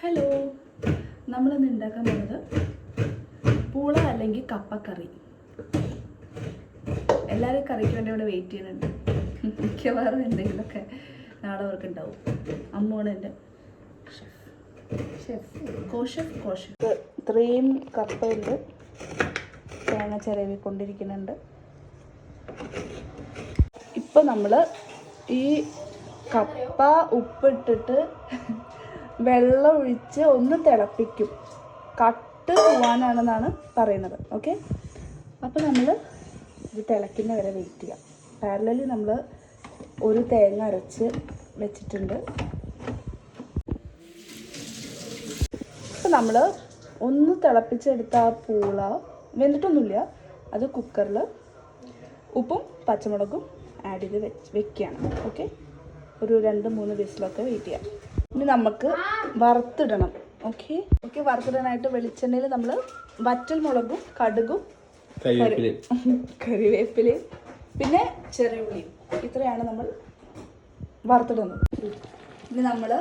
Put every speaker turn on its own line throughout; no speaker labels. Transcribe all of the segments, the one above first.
Hello, നമ്മളിന്ന് ഉണ്ടാക്കാൻ പോകുന്നത് പൂള അല്ലെങ്കിൽ കപ്പക്കറി. എല്ലാവരും കറിക്ക് വേണ്ടി ഇവിടെ വെയിറ്റ് ചെയ്യുന്നുണ്ട്. മിക്കവാറും എന്തെങ്കിലുമൊക്കെ നാളെ അവർക്ക് ഉണ്ടാവും. അമ്മൂണ് എൻ്റെ ഷെഫ്. ഇത്രയും കപ്പയുണ്ട്, തേങ്ങ ചിരവിക്കൊണ്ടിരിക്കുന്നുണ്ട്. ഇപ്പം നമ്മൾ ഈ കപ്പ ഉപ്പിട്ടിട്ട് വെള്ളം ഒഴിച്ച് ഒന്ന് തിളപ്പിക്കും. കട്ട് പോവാനാണെന്നാണ് പറയുന്നത്. ഓക്കെ, അപ്പോൾ നമ്മൾ ഇത് തിളയ്ക്കുന്ന വരെ വെയിറ്റ് ചെയ്യാം. പാരലലി നമ്മൾ ഒരു തേങ്ങ അരച്ച് വെച്ചിട്ടുണ്ട്. അപ്പോൾ നമ്മൾ ഒന്ന് തിളപ്പിച്ചെടുത്ത ആ പൂള വെന്തിട്ടൊന്നുമില്ല, അത് കുക്കറിൽ ഉപ്പും പച്ചമുളകും ആഡ് ചെയ്ത് വെക്കുകയാണ്. ഓക്കെ, ഒരു 2-3 വിസിലൊക്കെ വെയിറ്റ് ചെയ്യാം. ഇനി നമുക്ക് വറുത്തിടണം. ഓക്കെ, വറുത്തിടാനായിട്ട് വെളിച്ചെണ്ണയിൽ നമ്മൾ വറ്റൽ മുളകും കടുകും കറിവേപ്പിലയും പിന്നെ ചെറിയ ഉള്ളിയും ഇത്രയാണ് നമ്മൾ വറുത്തിടുന്നത്. ഇനി നമ്മൾ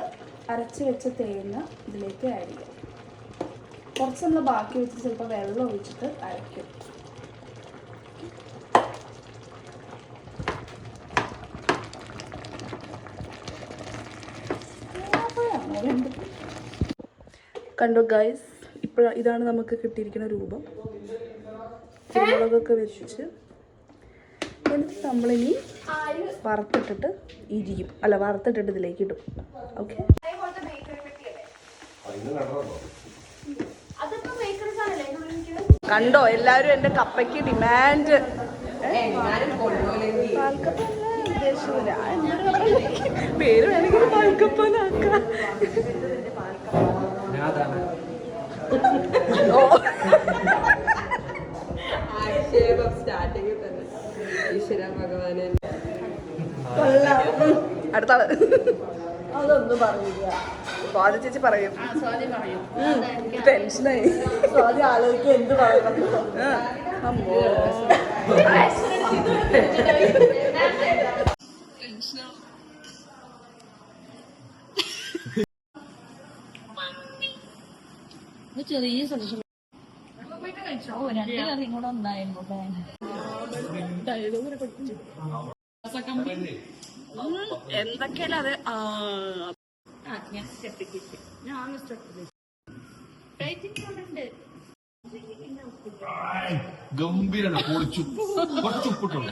അരച്ച് വെച്ച തേങ്ങ ഇതിലേക്ക് ആഡ് ചെയ്യാം. കുറച്ച് നമ്മൾ ബാക്കി വെച്ചിട്ട് ചിലപ്പോൾ വെള്ളം ഒഴിച്ചിട്ട് അരയ്ക്കും. കണ്ടോ ഗൈസ്, ഇപ്പോൾ ഇതാണ് നമുക്ക് കിട്ടിയിരിക്കുന്ന രൂപം. കുരുമുളകൊക്കെ വെച്ച് എന്നിട്ട് നമ്മളിനി വറുത്തിട്ടിട്ട് വറുത്തിട്ടിട്ട് ഇതിലേക്ക് ഇടും. ഓക്കെ, കണ്ടോ എല്ലാവരും എൻ്റെ കപ്പയ്ക്ക് ഡിമാൻഡ്. പേര് വേണമെങ്കിൽ പാൽക്കപ്പനാക്കാം. അടുത്ത ആള് അതൊന്നും പറയില്ല. സ്വാതി ചേച്ചി പറയും. ടെൻഷനായി. സ്വാതി ആലോചിക്കും എന്ത് പറയണം.
ചെറിയ സജഷൻ കറി കൂടെ ഉണ്ടായിരുന്നു.
എന്തൊക്കെയല്ല അത്
ഗംഭീരാണ്. പൊളിച്ചു കുറച്ച് ഉപ്പിട്ടുള്ളൂ.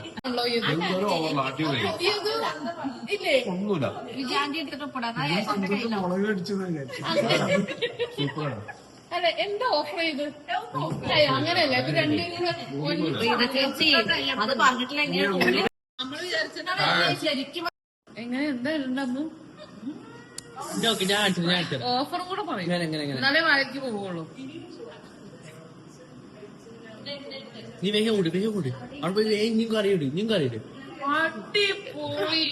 ഒന്നുമില്ല. മുളക് അടിച്ചത് സൂപ്പറാണ്.
അല്ല, എന്താ ഓഫർ ചെയ്ത് അങ്ങനെയല്ല. ഇത് അത് പറഞ്ഞിട്ടില്ല. നമ്മള് വിചാരിച്ച ശരിക്കും എങ്ങനെ എന്താ ഉണ്ടെന്നും ഓഫറും കൂടെ പറയും. എന്നാലേ മഴയ്ക്ക് പോവുള്ളൂ.
നീ വേഗം കൂടി അവിടെ പോയി ഇനിയും കറിയിട്.
അടിപൊളി.